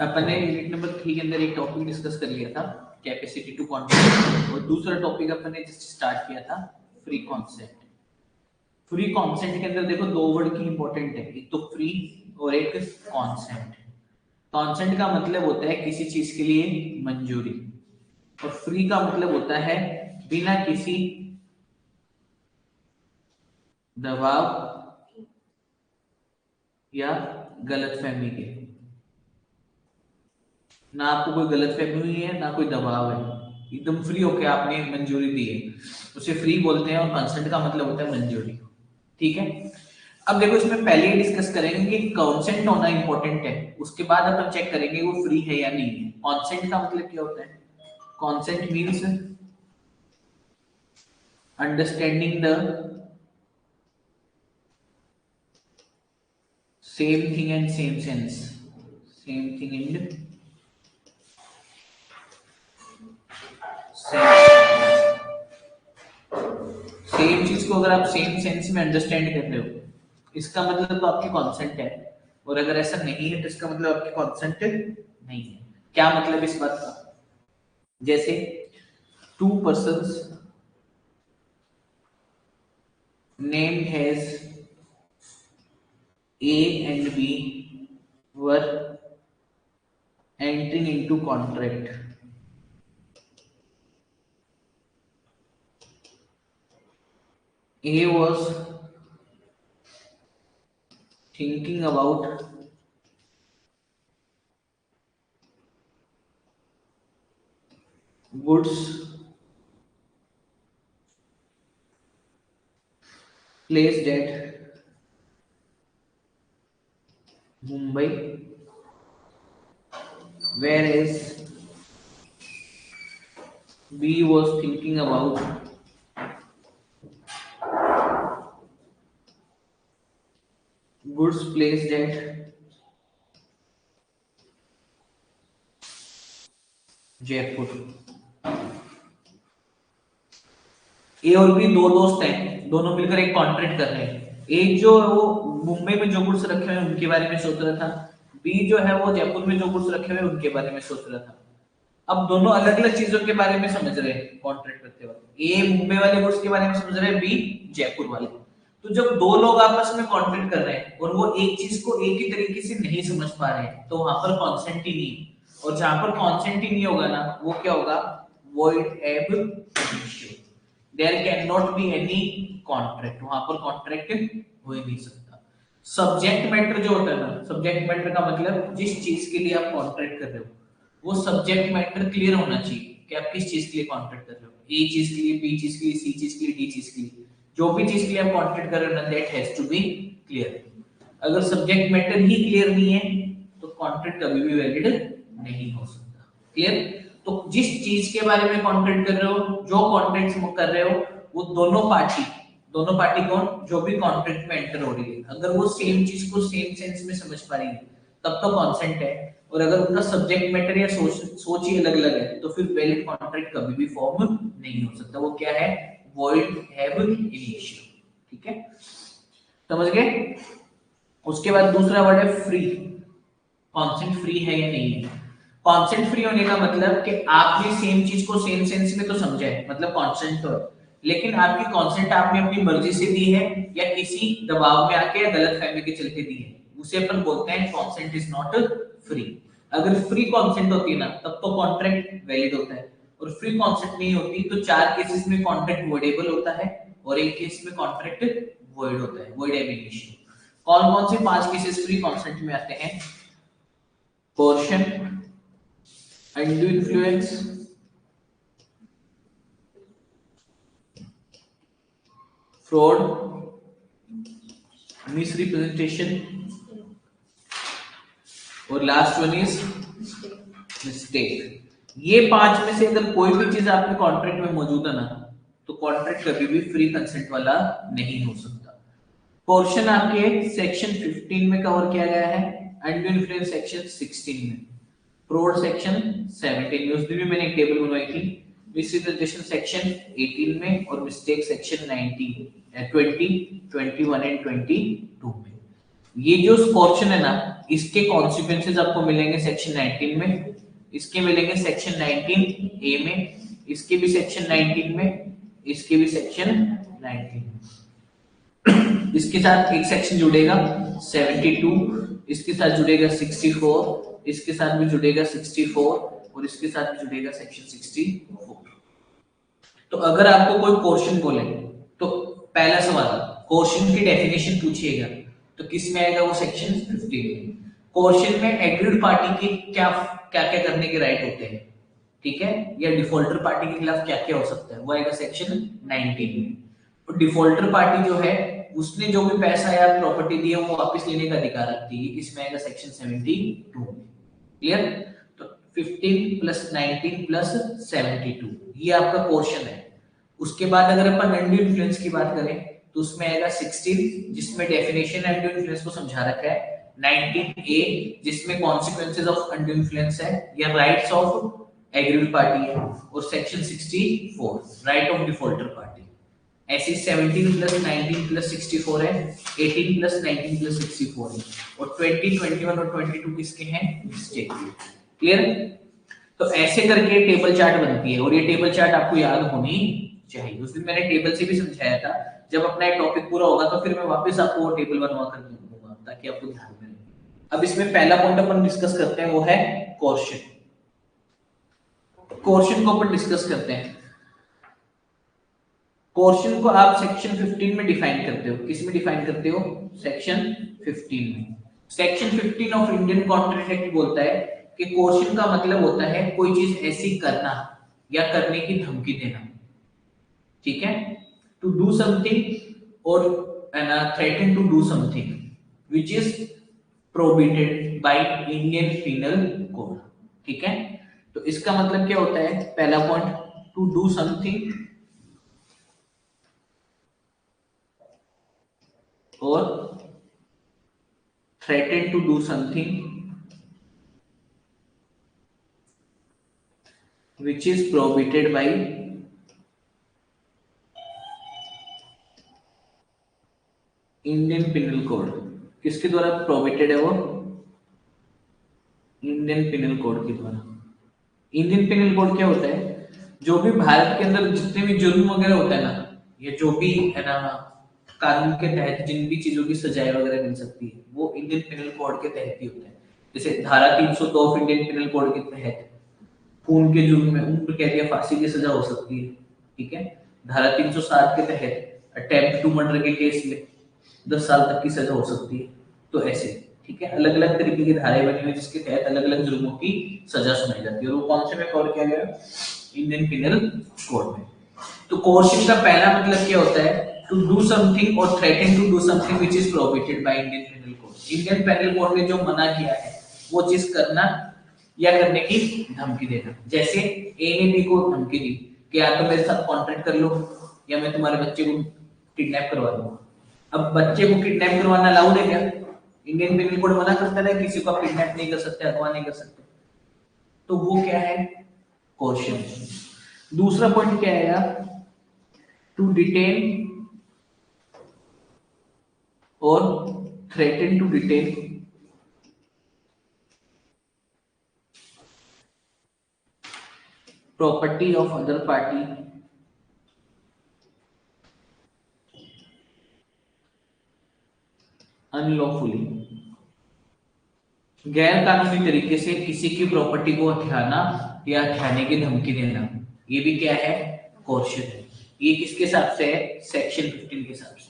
अपन ने unit number 3 के अंदर एक टॉपिक डिस्कस कर लिया था, कैपेसिटी टू कॉन्सेंट, और दूसरा टॉपिक अपन ने जस्ट स्टार्ट किया था फ्री कॉन्सेंट। फ्री कॉन्सेंट के अंदर देखो दो वर्ड की इंपॉर्टेंट है, एक तो फ्री और एक कॉन्सेंट। कॉन्सेंट का मतलब होता है किसी चीज के लिए मंजूरी, और फ्री का मतलब होता है बिना किसी दबाव या गलतफहमी के। ना आपको कोई गलतफहमी हुई है ना कोई दबाव है, एकदम फ्री होके आपने मंजूरी दी है, उसे फ्री बोलते हैं। और कंसेंट का मतलब होता है मंजूरी। ठीक है, अब देखो इसमें पहले ही डिस्कस करेंगे कि कंसेंट होना इंपॉर्टेंट है, उसके बाद अपन चेक करेंगे वो फ्री है या नहीं है। कंसेंट का मतलब क्या होता है? Consent means understanding the same thing and same sense. Same thing and same चीज को अगर आप सेम सेंस में अंडरस्टैंड कर रहे हो, इसका मतलब तो आपकी कॉन्सेंट है। और अगर ऐसा नहीं है तो इसका मतलब आपकी कॉन्सेंट नहीं है। क्या मतलब इस बात का? जैसे to persons named has A and B were entering into contract. A was thinking about goods placed at Mumbai, whereas B was thinking about goods placed at Jaipur. A और बी दो दोस्त हैं, दोनों मिलकर एक कॉन्ट्रैक्ट कर रहे हैं। एक जो है वो मुंबई में जो गुड्स रखे हुए हैं उनके बारे में सोच रहा था, बी जो है वो जयपुर में जो गुड्स रखे हुए हैं उनके बारे में सोच रहा था। अब दोनों अलग अलग चीजों के बारे में समझ रहे हैं कॉन्ट्रैक्ट करते वक्त। ए मुंबई वाले गुड्स के बारे में समझ रहे हैं, बी जयपुर वाले। तो जब दो लोग आपस में कॉन्ट्रैक्ट कर रहे हैं और वो एक चीज को एक ही तरीके से नहीं समझ पा रहे हैं, तो वहां पर कॉन्सेंट ही नहीं। और जहां पर कॉन्सेंट ही नहीं होगा ना, वो क्या होगा? Void ab initio. There can not be any contract, वहां पर कॉन्ट्रैक्ट हो ही नहीं सकता। सब्जेक्ट मैटर जो होता है ना, सब्जेक्ट मैटर का मतलब जिस चीज के लिए आप कॉन्ट्रैक्ट कर रहे हो वो सब्जेक्ट मैटर क्लियर होना चाहिए कि आप किस चीज के लिए कॉन्ट्रैक्ट कर रहे हो। ए चीज के लिए, बी चीज के लिए, सी चीज के लिए, डी चीज के लिए, जो भी चीज के लिए आप कॉन्ट्रैक्ट कर रहे हो ना, that has to be clear. अगर सब्जेक्ट मैटर ही क्लियर नहीं है तो कॉन्ट्रैक्ट कभी भी वैलिड नहीं हो सकता। क्लियर? तो जिस चीज के बारे में कॉन्ट्रैक्ट कर रहे हो, जो कॉन्ट्रैक्ट कर रहे हो, वो दोनों पार्टी कौन? जो भी कॉन्ट्रैक्ट में एंटर हो रही है, अगर वो सेम चीज को सेम सेंस में समझ पा रही है तब तो कॉन्सेंट है। और अगर उनका सब्जेक्ट मैटर या सोच ही अलग अलग है तो फिर वैलिड कॉन्ट्रैक्ट कभी भी फॉर्म नहीं हो सकता। वो क्या है? Void have initio. ठीक है, समझ गए? उसके बाद दूसरा वर्ड है फ्री। कॉन्सेंट फ्री है या नहीं है? कॉन्सेंट फ्री होने का मतलब कि आपने सेम चीज को सेम सेंस में तो समझा है, मतलब कॉन्सेंट तो है, लेकिन आपकी कॉन्सेंट आपने अपनी मर्जी से दी है या किसी दबाव में आके या गलत फहमी के चलते दी है, उसे अपन बोलते हैं कॉन्सेंट इज नॉट फ्री। अगर फ्री कॉन्सेंट होती है ना तब तो कॉन्ट्रैक्ट वैलिड होता है, और फ्री कॉन्सेंट नहीं होती तो चार केसेस में कॉन्ट्रैक्ट वॉइडेबल होता है और एक केस में कॉन्ट्रैक्ट वॉइड होता है, वॉइड एब इनिशियो। कौन कौन से पांच केसेस फ्री कॉन्सेंट में आते हैं? Coercion, undue influence, fraud, misrepresentation और लास्ट वन इज मिस्टेक। ये पांच में से अगर कोई भी चीज आपके कॉन्ट्रैक्ट में मौजूद है ना, तो कॉन्ट्रैक्ट कभी भी फ्री कंसेंट वाला नहीं हो सकता। पोर्शन आपके सेक्शन 15 में कवर किया गया है, अनड्यू इन्फ्लुएंस सेक्शन 16 में, फ्रॉड सेक्शन 17 में, उस दिन भी मैंने एक टेबल बनवाई थी, मिसरिप्रेजेंटेशन सेक्शन 18 में और मिस्टेक सेक्शन 19 20 21 एंड 22 में। ये जो स्कॉर्शन है ना, इसके कॉन्सिक्वेंसेज आपको मिलेंगे सेक्शन 19 में, इसके मिलेंगे सेक्शन 19 ए में, इसके भी सेक्शन 19 में, इसके भी सेक्शन 19 में। इसके साथ एक सेक्शन जुड़ेगा 72, इसके साथ जुड़ेगा 64, इसके साथ भी जुड़ेगा 64 और इसके साथ भी जुड़ेगा सेक्शन 64। तो अगर आपको कोई क्वेश्चन बोले तो पहला सवाल क्वेश्चन की डेफिनेशन पूछिएगा तो किस में आएगा, वो सेक्शन 15 में। क्वेश्चन में एग्रीड पार्टी के क्या क्या क्या करने के राइट होते हैं, ठीक है, या डिफॉल्टर पार्टी के खिलाफ क्या क्या हो सकता है, वो आएगा सेक्शन 19 में। तो डिफॉल्टर पार्टी जो है उसने जो भी पैसा या प्रॉपर्टी दी है वो वापस लेने का अधिकार रखती है, किसमें आएगा सेक्शन 72 में। क्लियर? तो 15 प्लस 19 प्लस 72 ये आपका पोर्शन है। उसके बाद अगर अपन अनड्यू इन्फ्लुएंस की बात करें तो उसमें आएगा 16 जिसमें डेफिनेशन अनड्यू इन्फ्लुएंस को समझा रखा है, 19A जिसमें कॉन्सिक्वेंसेज ऑफ अनड्यू इन्फ्लुएंस है या राइट्स ऑफ एग्रीड पार्टी है, और section 64 right of defaulter party. ऐसे 17 प्लस 19 प्लस 64 है, 18 प्लस 19 प्लस 64 है, और 20, 21 और 22 किसके हैं, स्टेट के। क्लियर? तो ऐसे करके टेबल चार्ट बनती है और ये टेबल चार्ट आपको याद होनी चाहिए। उस दिन मैंने टेबल से भी समझाया था, जब अपना एक टॉपिक पूरा होगा तो फिर मैं वापस आपको वो टेबल बनवा कर दूंगा ताकि आपको ध्यान में रहे। अब इसमें पहला पॉइंट अपन डिस्कस करते हैं वो है क्वेश्चन। क्वेश्चन को अपन डिस्कस करते हैं। क्वेश्चन को आप सेक्शन 15 में डिफाइन करते हो, किस में डिफाइन करते हो, सेक्शन 15 में। Section 15 of Indian contract act बोलता है कि क्वेश्चन का मतलब होता है कोई चीज ऐसी करना या करने की धमकी देना, ठीक है, टू डू समथिंग और threaten to do something which is prohibited by Indian penal code, ठीक है। तो इसका मतलब क्या होता है, पहला पॉइंट टू डू समथिंग और threaten to do something which is prohibited by Indian penal code. किसके द्वारा प्रोहिबिटेड है वो, इंडियन पिनल कोड के द्वारा। इंडियन पिनल कोड क्या होता है, जो भी भारत के अंदर जितने भी जुर्म वगैरह होता है ना, ये जो भी है ना कानून के तहत जिन भी चीजों की सजाएं वगैरह मिल सकती है वो इंडियन पिनल कोड के तहत ही होता है। जैसे धारा 302 ऑफ इंडियन पिनल कोड के तहत खून के जुर्म में उम्र कैद या फांसी की सजा हो सकती है, ठीक है। धारा 307 के तहत अटेम्प्ट टू मर्डर के केस में 10 साल तक की सजा हो सकती है। तो ऐसे, ठीक है, अलग अलग तरीके की धाराएं बनी हुई जिसके तहत अलग अलग जुर्मों की सजा सुनाई जाती है, और वो कौन से में कवर किया गया, इंडियन पिनल कोड में। तो कोर्शन का पहला मतलब क्या होता है, टू डू समथिंग और threaten to do something which is prohibited by Indian penal code. Indian penal code ने जो मना किया है वो चीज करना या करने की धमकी देना। जैसे ए ने बी को धमकी दी कि या तो मेरे साथ कॉन्ट्रैक्ट कर लो या मैं तुम्हारे बच्चे को किडनैप करवा दूंगा। अब बच्चे को किडनैप करवाना अलाउड है क्या, इंडियन पिनल कोड मना करता है किसी को आप किडनैप नहीं कर सकते, अगवा नहीं कर सकते। तो वो क्या है, क्वेश्चन। दूसरा पॉइंट क्या आएगा, टू डिटेन और threaten to detain property of other party unlawfully, गैर कानूनी तरीके से किसी की प्रॉपर्टी को हथियाना या हथियाने की धमकी देना, ये भी क्या है, कोर्शन है। ये किसके हिसाब से है, सेक्शन 15 के हिसाब से।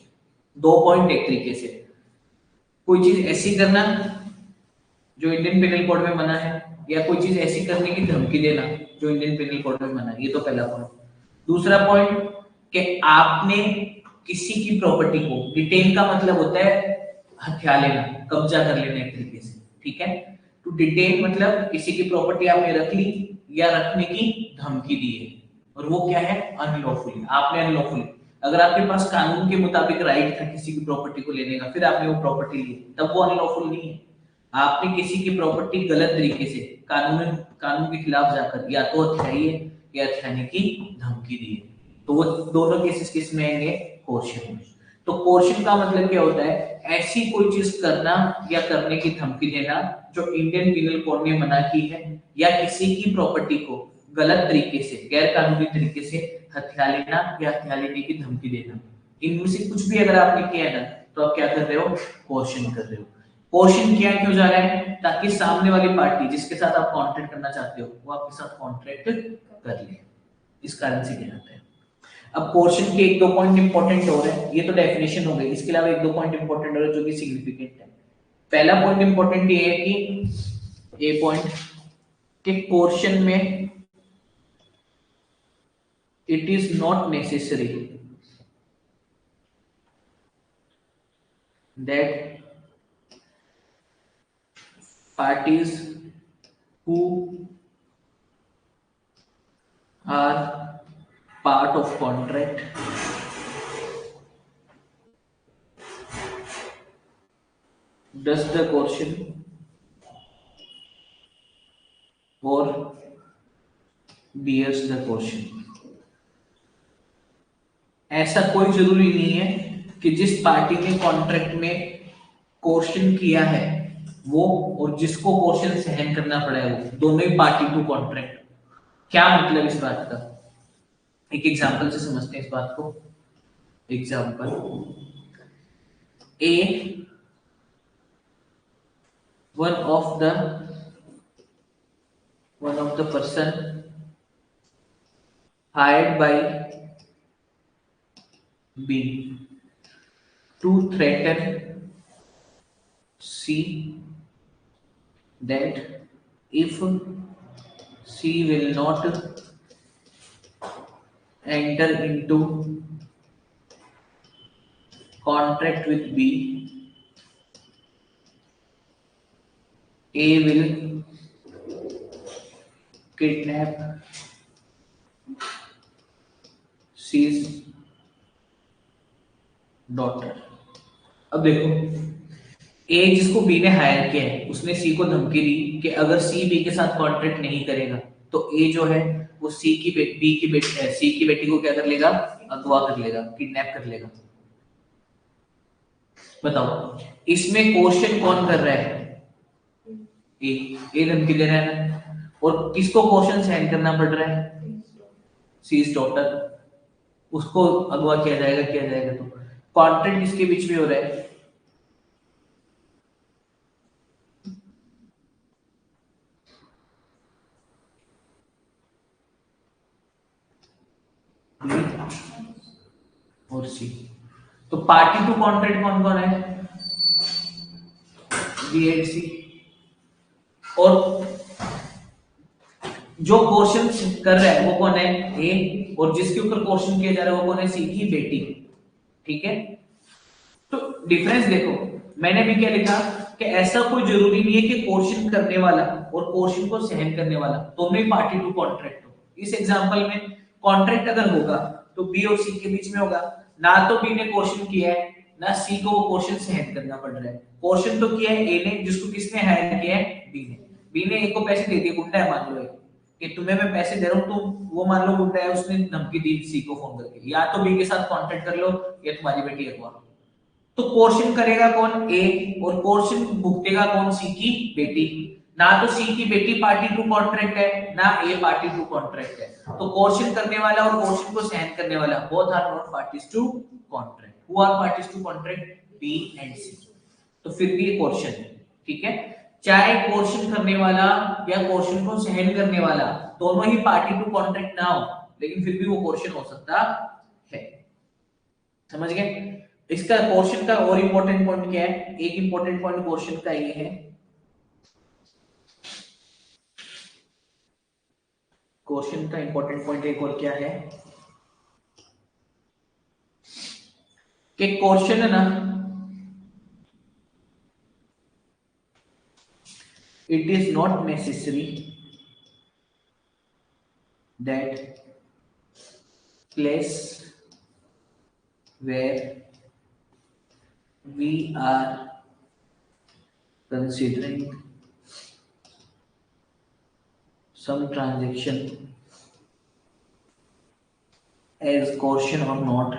दो पॉइंट एक तरीके से, कोई चीज ऐसी करना जो इंडियन पिनल कोड में मना है, या कोई चीज ऐसी करने की धमकी देना जो इंडियन पिनल कोड में मना है। ये तो पहला पॉइंट। दूसरा पॉइंट कि आपने किसी की प्रॉपर्टी को, डिटेन का मतलब होता है हथिया लेना, कब्जा कर लेना एक तरीके से, ठीक है। टू डिटेन मतलब किसी की प्रॉपर्टी आपने रख ली या रखने की धमकी दी है, और वो क्या है, अनलॉफुली। आपने अनलॉफुली, अगर आपके पास कानून के मुताबिक राइट था किसी की प्रॉपर्टी को लेने का, फिर आपने वो प्रॉपर्टी ली, तब वो अनलॉफुल नहीं है। आपने किसी की प्रॉपर्टी गलत तरीके से कानून के खिलाफ जाकर या तो हथियाई है या हथियाने की धमकी दी है, तो वो दोनों केसेस किस में आएंगे, कोर्शन में। तो कोर्शन का मतलब क्या होता है, ऐसी कोई चीज करना या करने की धमकी देना जो इंडियन पिनल कोड में मना की है, या किसी की प्रॉपर्टी को गलत तरीके से, गैर कानूनी तरीके से हथिया लेना या हथिया लेने की धमकी देना। इनमें से कुछ भी अगर आपने किया है ना, तो आप क्या कर रहे हो, कोर्शन कर रहे हो। कोर्शन किया क्यों जा रहा है, ताकि सामने वाली पार्टी जिसके साथ आप कॉन्ट्रैक्ट करना चाहते हो वो आपके साथ कॉन्ट्रैक्ट कर ले, इस कारण से किया जाता है। अब पोर्शन के एक दो पॉइंट इंपॉर्टेंट हो रहे हैं, ये तो डेफिनेशन हो गई, इसके अलावा एक दो पॉइंट इंपॉर्टेंट हो रहे हैं जो कि सिग्निफिकेंट है। पहला पॉइंट इंपॉर्टेंट ये है कि ये पॉइंट कि पोर्शन में it is not necessary that parties who are part of contract does the coercion or bears the coercion। ऐसा कोई जरूरी नहीं है कि जिस पार्टी ने कॉन्ट्रैक्ट में कोर्शन किया है वो, और जिसको कोर्शन सहन करना पड़ा है वो, दोनों ही पार्टी टू कॉन्ट्रैक्ट। क्या मतलब इस बात का, एक एग्जांपल से समझते हैं इस बात को। Example A, one of the person hired by B to threaten C that if C will not enter into contract with B, A will kidnap C's daughter। अब देखो, ए जिसको बी ने हायर किया है उसने सी को धमकी दी कि अगर सी बी के साथ कॉन्ट्रैक्ट नहीं करेगा तो ए जो है वो सी की बेटी को क्या कर लेगा, अगवा कर लेगा, किडनैप कर लेगा। बताओ इसमें क्वेश्चन कौन कर रहा है, ए धमकी दे रहा है ना, और किसको क्वेश्चन सहन करना पड़ रहा है, सी इज डॉटर, उसको अगवा किया जाएगा। तो कॉन्ट्रैक्ट किसके बीच में हो रहा है, और सी। तो पार्टी टू कॉन्ट्रैक्ट कौन कौन है, बी एंड सी। और जो क्वेश्चन कर रहा है वो कौन है, ए, और जिसके ऊपर क्वेश्चन किया जा रहा है वो कौन है, सी की बेटी। ठीक है, तो डिफरेंस देखो, मैंने भी क्या लिखा कि ऐसा कोई जरूरी नहीं है कि क्वेश्चन करने वाला और क्वेश्चन को सहन करने वाला दोनों ही पार्टी टू कॉन्ट्रैक्ट हो। इस एग्जांपल में कॉन्ट्रैक्ट अगर होगा तो बी और सी के बीच में होगा, ना तो बी ने क्वेश्चन किया है ना सी को वो क्वेश्चन सहन करना पड़ रहा है। क्वेश्चन तो किया है ए ने, जिसको किसने हायर किया है, बी ने। बी ने ए को पैसे दे दिए, गुंडा है मान लो कि तुम्हें मैं पैसे दे रहा हूं, तुम वो मान लो गुंडा है, उसने धमकी दी सी को फोन करके, या तो बी के साथ कॉन्ट्रैक्ट कर लो या तुम्हारी बेटी अगवा। तो पोर्शन करेगा कौन, ए, और पोर्शन भुगतेगा कौन, सी की बेटी। ना तो सी की बेटी पार्टी टू कॉन्ट्रैक्ट है ना ए पार्टी टू कॉन्ट्रैक्ट है। तो पोर्शन करने वाला और पोर्शन को सहन करने वाला both are not parties to contract. Who are parties to contract, B and C. तो फिर भी ये पोर्शन है। ठीक है, चाहे पोर्शन करने वाला या पोर्शन को सहन करने वाला दोनों ही पार्टी टू कॉन्ट्रैक्ट ना हो, लेकिन फिर भी वो पोर्शन हो सकता है। समझ गए। इसका पोर्शन का और इंपॉर्टेंट पॉइंट क्या है, एक इंपॉर्टेंट पॉइंट पोर्शन का ये है, क्वेश्चन का इंपॉर्टेंट पॉइंट एक और क्या है कि क्वेश्चन है ना, it is not necessary that place where we are considering some transaction as caution or not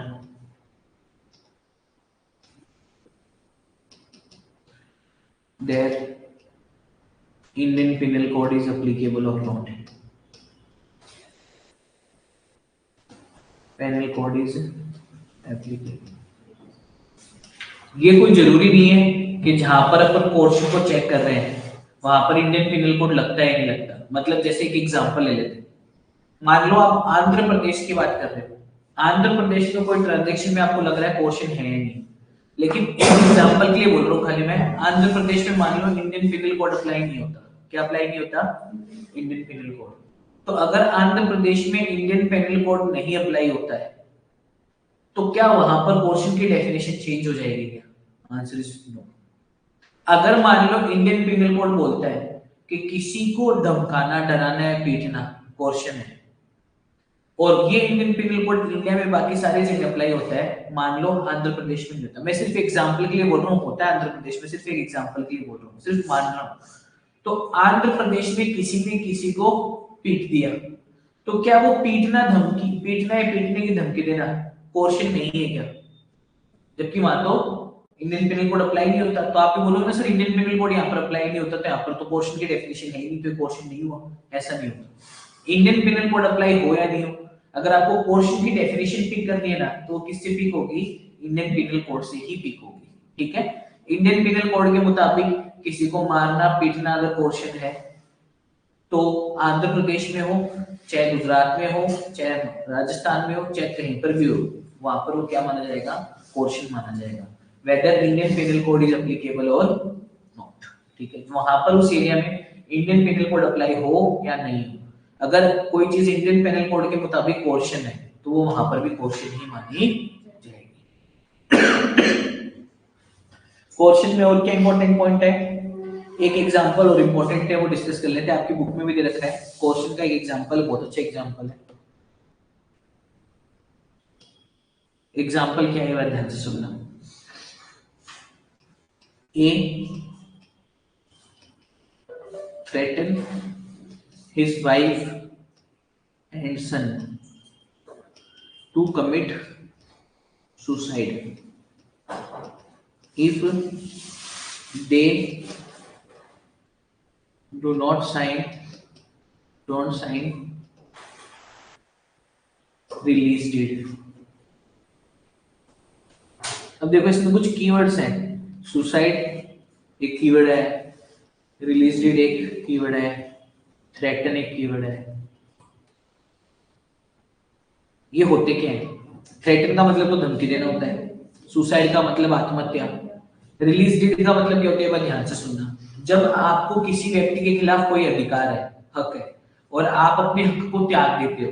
their Indian penal code is applicable or not. Penal code is applicable. ये कोई जरूरी नहीं है कि जहां पर अपन पोर्शन को चेक कर रहे हैं वहां पर इंडियन पिनल कोड लगता है नहीं लगता। मतलब जैसे एक एग्जांपल ले लेते हैं, मान लो आप आंध्र प्रदेश की बात कर रहे हो, आंध्र प्रदेश में कोई ट्रांजैक्शन में आपको लग रहा है पोर्शन है नहीं, लेकिन एक एग्जांपल के लिए बोल रहा हूँ खाली मैं, आंध्र प्रदेश में मान लो इंडियन पिनल कोड अप्लाई नहीं होता। क्या अप्लाई नहीं होता? Indian penal code. तो अगर आंध्र प्रदेश में इंडियन पिनल कोड नहीं अप्लाई होता है तो क्या वहां पर पोर्शन की डेफिनेशन चेंज हो जाएगी क्या? Answer is no. अगर मान लो इंडियन पिनल कोड बोलता है कि किसी को धमकाना, डराना या पीटना पोर्शन है, और ये इंडियन पिनल कोड इंडिया में बाकी सारी जगह अप्लाई होता है, मान लो आंध्र प्रदेश में नहीं होता। मैं सिर्फ एग्जांपल के लिए बोल रहा हूँ, होता है आंध्र प्रदेश में, सिर्फ एक एग्जांपल के लिए बोल रहा हूँ, सिर्फ मान रहा हूँ। तो आंध्र प्रदेश में किसी ने किसी को पीट दिया, तो क्या वो पीटना या पीटने की धमकी देना पोर्शन नहीं है क्या? जबकि मान लो इंडियन पिनल कोड अप्लाई नहीं होता, तो आप भी बोलोगे ना सर इंडियन पिनल कोड यहाँ पर अप्लाई नहीं होता, तो यहाँ पर तो पोर्शन की डेफिनेशन है ही नहीं, तो पोर्शन नहीं हुआ। ऐसा नहीं होता। इंडियन पिनल कोड अप्लाई हो या नहीं हो, अगर आपको पोर्शन की डेफिनेशन पिक करनी है ना, तो किससे पिक होगी? इंडियन पिनल कोड से ही पिक होगी। ठीक है, इंडियन पिनल कोड के मुताबिक किसी को मारना पीटना अगर पोर्शन है, तो आंध्र प्रदेश में हो, चाहे गुजरात में हो, चाहे राजस्थान में हो, चाहे कहीं पर भी हो, वहां पर वो क्या माना जाएगा? पोर्शन माना जाएगा, whether Indian penal code is applicable और नॉट। ठीक है, वहां पर उस एरिया में इंडियन पिनल कोड अप्लाई हो या नहीं हो, अगर कोई चीज इंडियन पिनल कोड के मुताबिक पोर्शन है तो वो वहां पर भी पोर्शन ही मानी जाएगी। पोर्शन में और क्या इंपॉर्टेंट पॉइंट है? एक एग्जांपल और इंपॉर्टेंट है, वो डिस्कस कर लेते हैं। आपकी बुक में भी दे रखा है क्वेश्चन का एक एग्जांपल, बहुत अच्छा एग्जांपल है। एग्जांपल क्या है, ध्यान से सुनना। ए threaten his wife and son to commit suicide if they don't sign release date। अब देखो इसमें कुछ कीवर्ड्स हैं, सुसाइड एक कीवर्ड है, रिलीज डेट एक कीवर्ड है, थ्रेटन एक कीवर्ड है। ये होते क्या है? थ्रेटन का मतलब तो धमकी देना होता है, सुसाइड का मतलब आत्महत्या, रिलीज डेट का मतलब क्या होता है? ध्यान से सुनना। जब आपको किसी व्यक्ति के खिलाफ कोई अधिकार है, हक है, और आप अपने हक को त्याग देते हो,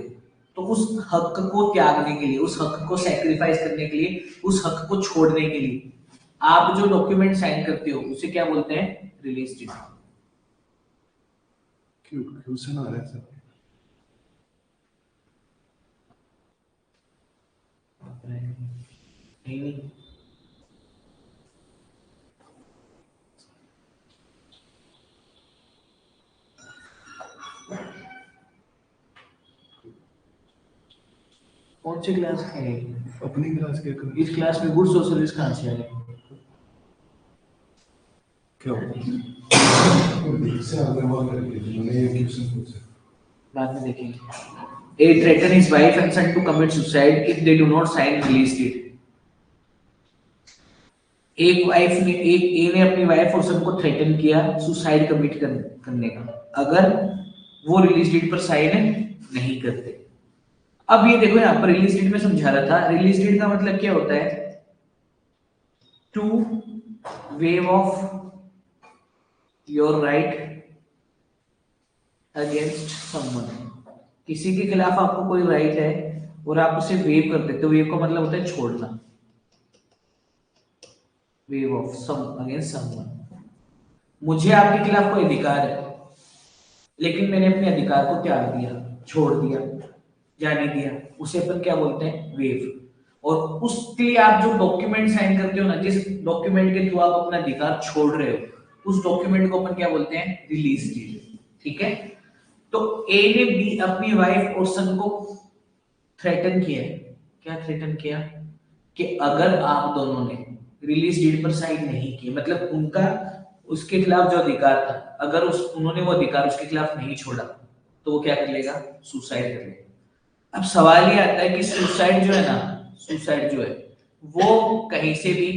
तो उस हक को त्यागने के लिए, उस हक को सैक्रिफाइस करने के लिए, उस हक को छोड़ने के लिए आप जो डॉक्यूमेंट साइन करते हो उसे क्या बोलते हैं? Release date. क्वेश्चन आ रहा है सर। नहीं, कौन सी क्लास है? अपनी क्लास के। इस क्लास में गुड सोशलिस्ट कहां से आए? क्या से अग्रवाल करके मैंने ये क्वेश्चन पूछा, बाद में देखेंगे। A threaten his wife and son to commit suicide if they do not sign release deed. एक वाइफ ने, एक ए ने अपनी वाइफ और सन को थ्रेटन किया सुसाइड कमिट करने का, अगर वो रिलीज डेट पर साइन नहीं करते। अब ये देखो यहाँ पर रिलीज डेट में समझा रहा था, रिलीज डेट का मतलब क्या होता है? To waive off your right against someone. किसी के खिलाफ आपको कोई राइट है और आप उसे वेव कर देते हो, वेव का मतलब होता है छोड़ना, waive off some against someone. मुझे आपके खिलाफ कोई अधिकार है, लेकिन मैंने अपने अधिकार को त्याग दिया, छोड़ दिया, जाने दिया, उसे अपन क्या बोलते हैं? वेव। और उसके लिए आप जो डॉक्यूमेंट साइन करते हो ना, जिस डॉक्यूमेंट के थ्रू आप अपना अधिकार छोड़ रहे हो, उस डॉक्यूमेंट को अपन क्या बोलते हैं? Release date. ठीक है, तो ए ने बी अपनी वाइफ और सन को थ्रेटन किया। क्या थ्रेटन किया? कि अगर आप दोनों ने रिलीज डेट पर साइन नहीं किए, मतलब उसके खिलाफ जो अधिकार था, अगर उन्होंने वो अधिकार उसके खिलाफ नहीं छोड़ा तो वो क्या कर लेगा, सुसाइड कर लेगा। अब सवाल ये आता है कि सुसाइड जो है ना, सुसाइड जो है वो कहीं से भी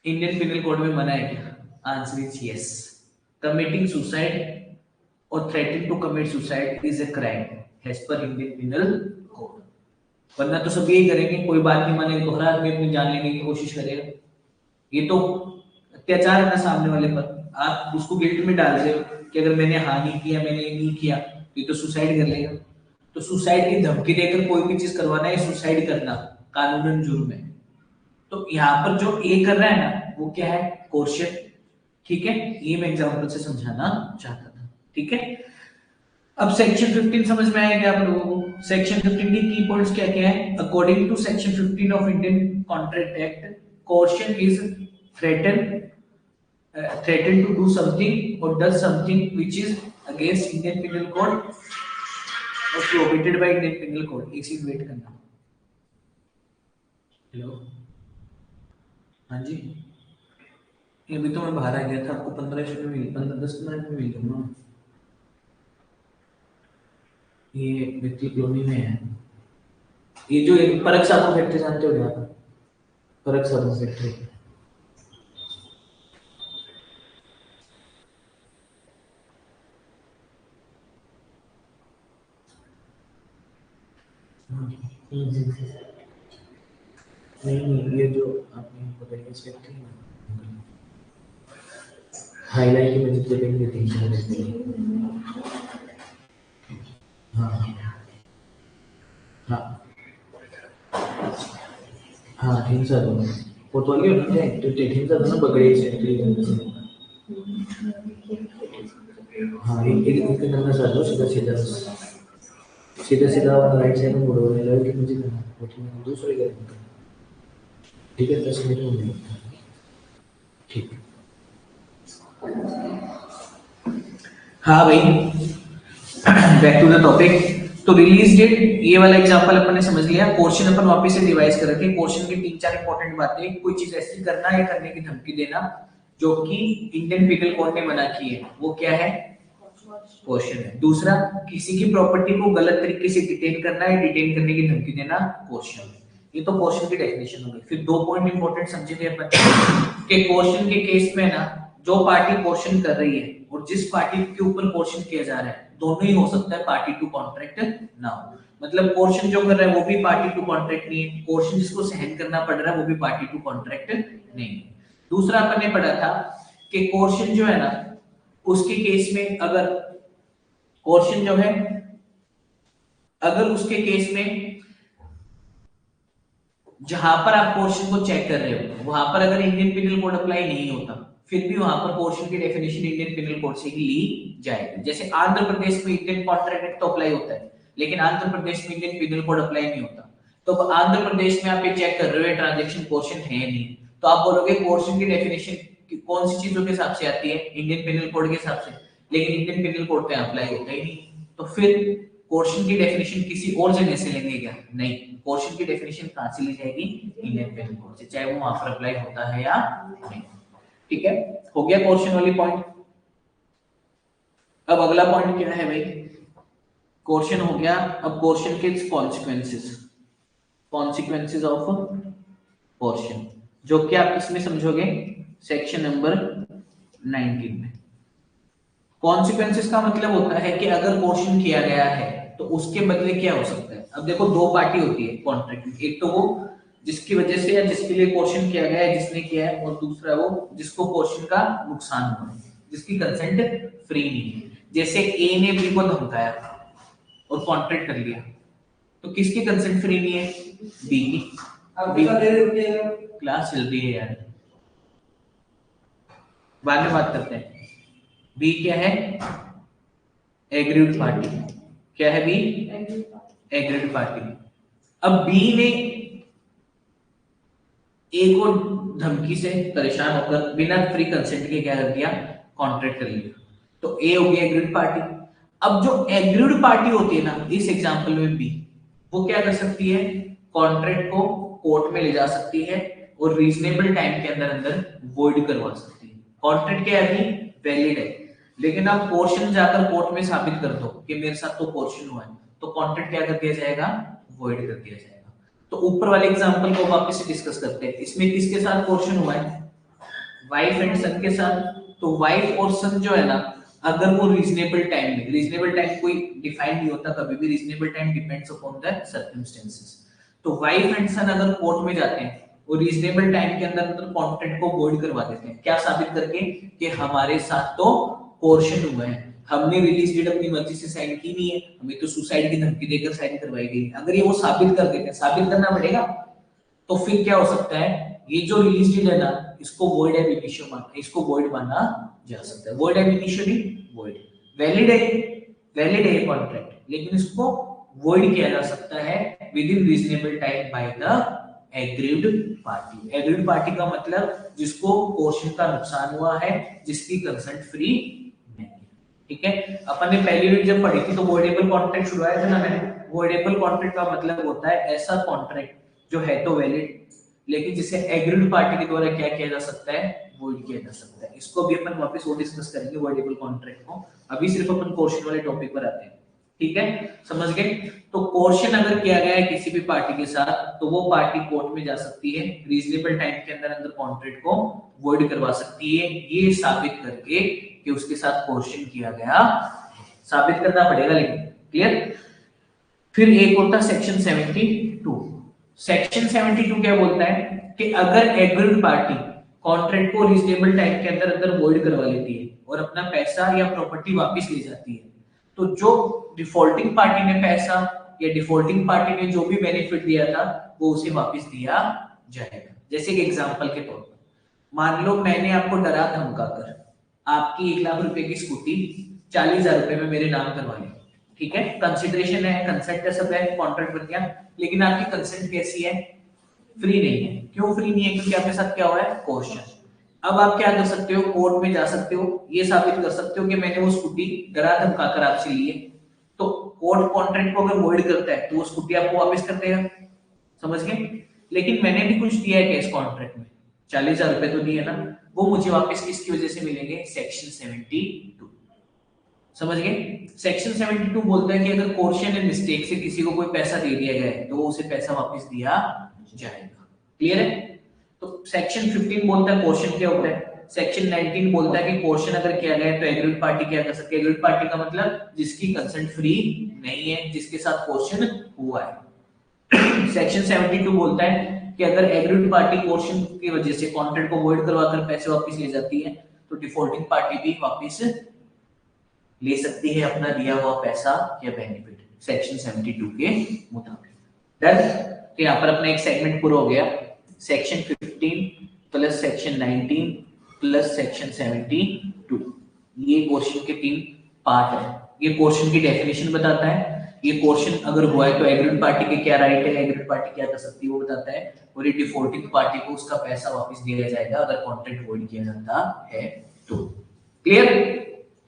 इंडियन पिनल कोड में मना है क्या? Answer is yes. Committing suicide और threatening to commit suicide is a crime as per Indian penal code. वरना तो सब यही करेंगे, कोई बात नहीं मानेगा तो हर आदमी अपनी जान लेने की कोशिश करेगा। ये तो अत्याचार है ना सामने वाले पर, आप उसको गिल्ट में डाल रहे हो कि अगर मैंने हाँ नहीं किया, मैंने ये नहीं किया, तो ये तो सुसाइड कर लेगा। तो सुसाइड की धमकी देकर कोई भी चीज करवाना है, सुसाइड करना कानूनन जुर्म है। तो यहाँ पर जो ए कर रहा है ना वो क्या है, कोर्शन। ठीक है, ये मैं एग्जांपल से समझाना चाहता था। ठीक है, अब सेक्शन 15 समझ में आया क्या आप लोगों को? सेक्शन 15 की की पॉइंट्स क्या क्या है? According to section 15 of Indian contract act, coercion is threaten to do something or does something which is against Indian Penal Code or prohibited by Indian Penal Code। एक सेकंड वेट करना। Hello, हाँ जी, ये अभी तो मैं बाहर आ गया था, आपको 10 मिनट में मिल जाऊंगा। ये व्यक्ति कॉलोनी में है, ये जो एक परख साबुन फैक्ट्री जानते हो क्या? परख साबुन फैक्ट्री, नहीं ये जो आपने बताया फैक्ट्री हाईलाइट की मुझे देखेंगे 3 हाँ हाँ हाँ हिंसा दोनों पोर्टफोलियो ना एक्टिविटी हिंसा दोनों बगड़े से एक्टिविटी हाँ एक नंबर साथ दो सीधा सीधा सीधा सीधा वाला राइट साइड में मुड़ो ले लो कि मुझे पोर्टफोलियो दूसरे करेंगे। ठीक है, 10 मिनट में मिलता है। ठीक, हाँ भाई, बैक टू द टॉपिक। तो रिलीज डेट, ये वाला एग्जांपल अपन ने समझ लिया। क्वेश्चन अपन वापस से रिवाइज कर रखे। क्वेश्चन की 3-4 इंपॉर्टेंट बातें, कोई चीज ऐसी करना या करने की धमकी देना जो कि इंडियन पीनल कोड ने मना की है, वो क्या है, क्वेश्चन है। दूसरा, किसी की प्रॉपर्टी को गलत तरीके से डिटेन करना या डिटेन करने की धमकी देना, क्वेश्चन है। ये तो क्वेश्चन की डेफिनेशन हो गई। फिर 2 पॉइंट इंपॉर्टेंट समझे थे अपन कि क्वेश्चन के केस में ना, जो पार्टी क्वेश्चन कर रही है और जिस पार्टी के ऊपर क्वेश्चन किया जा रहा है, दोनों ही हो सकता है पार्टी टू कॉन्ट्रैक्ट ना हो। मतलब क्वेश्चन जो कर रहा है वो भी पार्टी टू कॉन्ट्रैक्ट नहीं है, क्वेश्चन जिसको सहन करना पड़ रहा है वो भी पार्टी टू कॉन्ट्रैक्ट नहीं है। दूसरा अपन ने पढ़ा था कि क्वेश्चन जो है ना, उसके केस में अगर क्वेश्चन जो है, अगर उसके केस में जहां पर आप क्वेश्चन को चेक कर रहे हो वहां पर अगर इंडियन पिनल कोड अप्लाई नहीं होता, फिर भी वहां पर क्वेश्चन की डेफिनेशन इंडियन पिनल कोड से ही ली जाएगी। जैसे आंध्र प्रदेश में इंडियन कॉन्ट्रैक्ट एक्ट तो अप्लाई होता है, लेकिन आंध्र प्रदेश में इंडियन पिनल कोड अप्लाई नहीं होता। तो आंध्र प्रदेश में आप ये चेक कर रहे हो ट्रांजैक्शन क्वेश्चन है नहीं, तो आप बोलोगे क्वेश्चन की डेफिनेशन कौन सी चीजों के हिसाब से आती है, इंडियन पिनल कोड के हिसाब से, लेकिन इंडियन पिनल कोड पे अप्लाई होता ही नहीं। तो फिर क्वेश्चन की डेफिनेशन किसी और जगह से लेंगे क्या? नहीं, क्वेश्चन की डेफिनेशन कहां से ली जाएगी, इंडियन पिनल कोड से, चाहे वो वहां पर अप्लाई होता है या नहीं। ठीक है, हो गया क्वेश्चन वाली पॉइंट। अब अगला पॉइंट क्या है भाई, क्वेश्चन हो गया। अब क्वेश्चन के कॉन्सिक्वेंसेस, कॉन्सिक्वेंसेस ऑफ क्वेश्चन, जो कि आप किसमें समझोगे, सेक्शन नंबर 19 में। कॉन्सिक्वेंसेस का मतलब होता है कि अगर क्वेश्चन किया गया है तो उसके बदले क्या हो सकता है। अब देखो, 2 पार्टी होती है कॉन्ट्रैक्ट में, एक तो वो जिसकी वजह से या जिसके लिए क्वेश्चन किया गया है, जिसने किया है, और दूसरा वो जिसको क्वेश्चन का नुकसान हुआ है, जिसकी कंसेंट फ्री नहीं है। जैसे ए ने बी को धमकाया और कॉन्ट्रैक्ट कर लिया, तो किसकी कंसेंट फ्री नहीं है, बी की। क्लास चल रही है यार, बाद में बात करते हैं। बी क्या है, एग्रीड पार्टी। क्या है बी, एग्रीड पार्टी। अब बी ने ए को धमकी से परेशान होकर बिना फ्री कंसेंट के क्या कर दिया, कॉन्ट्रैक्ट कर लिया, तो ए हो गया एग्रीड पार्टी। अब जो एग्रीड पार्टी होती है ना, इस एग्जांपल में बी, वो क्या कर सकती है, कॉन्ट्रैक्ट को कोर्ट में ले जा सकती है और रीजनेबल टाइम के अंदर अंदर वॉइड करवा सकती है। कॉन्ट्रैक्ट क्या है अभी वैलिड है, लेकिन आप पोर्शन जाकर कोर्ट में साबित कर दो कि मेरे साथ तो पोर्शन हुआ है, तो कॉन्ट्रैक्ट क्या कर दिया जाएगा, वॉइड कर दिया जाएगा। तो ऊपर वाले एग्जांपल को वापस से डिस्कस करते हैं। इसमें किसके साथ पोर्शन हुआ है, वाइफ एंड सन के साथ। तो वाइफ और सन जो है ना, अगर वो रीजनेबल टाइम में, रीजनेबल टाइम कोई डिफाइन नहीं होता कभी भी, reasonable time depends upon the circumstances. तो वाइफ एंड सन अगर कोर्ट में जाते हैं, वो रीजनेबल टाइम के अंदर अंदर कॉन्ट्रैक्ट को वॉइड करवा देते हैं, क्या साबित करके कि हमारे साथ तो पोर्शन हुआ है, हमने रिलीज डेट अपनी मर्जी से साइन की नहीं है, हमें तो सुसाइड की धमकी देकर साइन करवाई गई। अगर ये वो साबित कर देते हैं, साबित करना पड़ेगा, तो फिर क्या हो सकता है, ये जो रिलीज डेट है ना, इसको वॉइड एब इनिशियो माना, इसको वॉइड माना जा सकता है। वॉइड एब इनिशियो भी वॉइड, वैलिड है कॉन्ट्रैक्ट, लेकिन इसको वॉइड किया जा सकता है with in reasonable time by the agreed party. Agreed party का मतलब जिसको पोर्शन का नुकसान हुआ है, जिसकी कंसेंट फ्री नहीं है। ठीक है, अपन ने पहली यूनिट जब पढ़ी थी तो वॉइडेबल कॉन्ट्रैक्ट छुड़वाया था ना मैंने। वॉइडेबल कॉन्ट्रैक्ट का मतलब होता है ऐसा कॉन्ट्रैक्ट जो है तो वैलिड, लेकिन जिसे एग्रीड पार्टी के द्वारा क्या किया जा सकता है, वॉइड किया जा सकता है। इसको भी अपन वापस वो डिस्कस करेंगे वॉइडेबल कॉन्ट्रैक्ट को। अभी सिर्फ अपन पोर्शन वाले टॉपिक पर आते हैं। ठीक है, समझ गए। तो पोर्शन अगर किया गया है किसी भी पार्टी के साथ, तो वो पार्टी कोर्ट में जा सकती है, रीजनेबल टाइम के अंदर अंदर कॉन्ट्रैक्ट को वॉइड करवा सकती है, ये साबित करके कि उसके साथ पोर्शन किया गया, साबित करना पड़ेगा। लेकिन क्लियर। फिर एक होता सेक्शन 72। सेक्शन 72 क्या बोलता है कि अगर एग्रीड पार्टी कॉन्ट्रैक्ट को रीजनेबल टाइम के अंदर अंदर वॉइड करवा लेती है और अपना पैसा या प्रॉपर्टी वापस ले जाती है, तो जो डिफॉल्टिंग पार्टी ने पैसा या डिफॉल्टिंग पार्टी ने जो भी बेनिफिट दिया था वो उसे वापस दिया जाएगा। जैसे एक एग्जांपल के तौर पर, मान लो मैंने आपको डरा धमकाकर आपकी 1 लाख रुपए की स्कूटी 40,000 रुपए में मेरे नाम करवा ली। ठीक है, कंसिडरेशन है, कंसेंट है, सब है, कॉन्ट्रैक्ट बन गया, लेकिन आपकी कंसेंट कैसी है, फ्री नहीं है। क्यों फ्री नहीं है, क्योंकि आपके साथ क्या हुआ है, कोर्शन। अब आप क्या कर सकते हो, कोर्ट में जा सकते हो, ये साबित कर सकते हो कि मैंने वो स्कूटी डरा धमकाकर आपसे ली है। तो कोर्ट कॉन्ट्रैक्ट को अगर वॉइड करता है तो वो स्कूटी आपको वापस कर देगा, समझ गए। लेकिन मैंने भी कुछ दिया है क्या इस कॉन्ट्रैक्ट में, 40,000 रुपए तो दिए ना, वो मुझे वापस किसकी वजह से मिलेंगे, सेक्शन 72। समझ गए। सेक्शन 72 बोलता है कि अगर कोर्शन एंड मिस्टेक से किसी को कोई पैसा दे दिया गया है तो वो उसे पैसा वापस दिया जाएगा। क्लियर है। तो सेक्शन 15 बोलता है कोर्शन क्या होता है। सेक्शन 19 बोलता है कि कोर्शन अगर किया गया है तो एग्रीड पार्टी क्या कर सकती है। एग्रीड पार्टी का मतलब जिसकी कंसेंट फ्री नहीं है, जिसके साथ कोर्शन हुआ है। सेक्शन 72 बोलता है कि अगर एग्रीड पार्टी कोर्शन की वजह से कॉन्ट्रैक्ट को वॉइड करवाकर पैसे वापस ले जाती है तो डिफॉल्टिंग पार्टी भी वापस ले सकती है अपना दिया हुआ पैसा या बेनिफिट, सेक्शन 72 के मुताबिक। डन। तो यहाँ पर अपना एक सेगमेंट पूरा हो गया। Section 15 plus section 19 plus section 72, ये क्वेश्चन के 3 पार्ट है। ये क्वेश्चन की डेफिनेशन बताता है, ये क्वेश्चन अगर हुआ है तो एग्रीड पार्टी के क्या राइट है, एग्रीड पार्टी क्या कर सकती है वो बताता है, और ये डिफॉल्टिंग पार्टी को उसका पैसा वापस दिया जाएगा अगर कॉन्ट्रैक्ट वॉइड किया जाता है तो। क्लियर।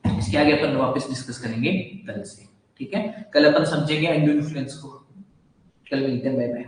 इसके आगे अपन वापस डिस्कस करेंगे कल से। ठीक है, कल अपन समझेंगे अनड्यू इन्फ्लुएंस को। कल मिलते हैं, बाय बाय।